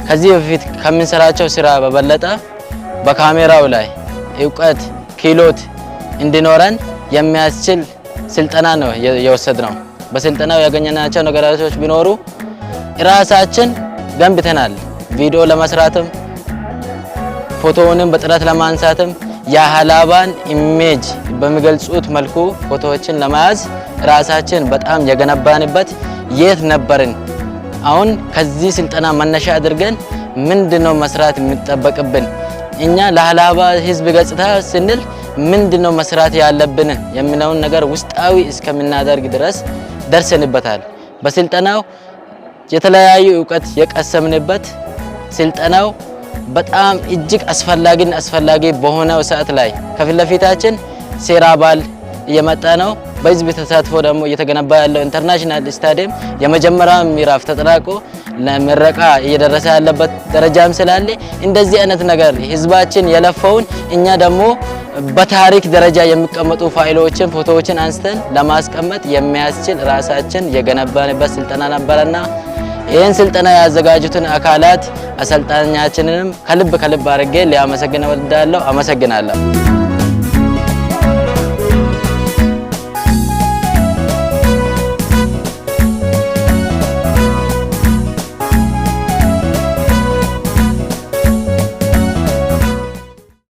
ከዚህ በፊት ከምንሰራቸው ስራ በበለጠ በካሜራው ላይ እውቀት ክህሎት እንዲኖረን የሚያስችል ስልጠና ነው የወሰድነው። በስልጠናው ያገኘናቸው ነገራቶች ቢኖሩ ራሳችን ገንብተናል። ቪዲዮ ለመስራትም ፎቶውንም በጥራት ለማንሳትም የሀላባን ኢሜጅ በሚገልጹት መልኩ ፎቶዎችን ለመያዝ ራሳችን በጣም የገነባንበት የት ነበርን፣ አሁን ከዚህ ስልጠና መነሻ አድርገን ምንድነው መስራት የሚጠበቅብን፣ እኛ ለሀላባ ህዝብ ገጽታ ስንል ምንድነው መስራት ያለብን የሚለውን ነገር ውስጣዊ እስከምናደርግ ድረስ ደርሰንበታል። በስልጠናው የተለያዩ እውቀት የቀሰምንበት ስልጠናው በጣም እጅግ አስፈላጊ በሆነው ሰዓት ላይ ከፊት ለፊታችን ሴራባል እየመጣ ነው። በህዝብ ተሳትፎ ደግሞ እየተገነባ ያለው ኢንተርናሽናል ስታዲየም የመጀመሪያው ምዕራፍ ተጠናቆ ለምረቃ እየደረሰ ያለበት ደረጃም ስላለ እንደዚህ አይነት ነገር ህዝባችን የለፈውን እኛ ደግሞ በታሪክ ደረጃ የሚቀመጡ ፋይሎችን ፎቶዎችን አንስተን ለማስቀመጥ የሚያስችል ራሳችን የገነባንበት ስልጠና ነበርና ይህን ስልጠና ያዘጋጁትን አካላት አሰልጣኛችንንም ከልብ አድርጌ ሊያመሰግን እወዳለሁ። አመሰግናለሁ።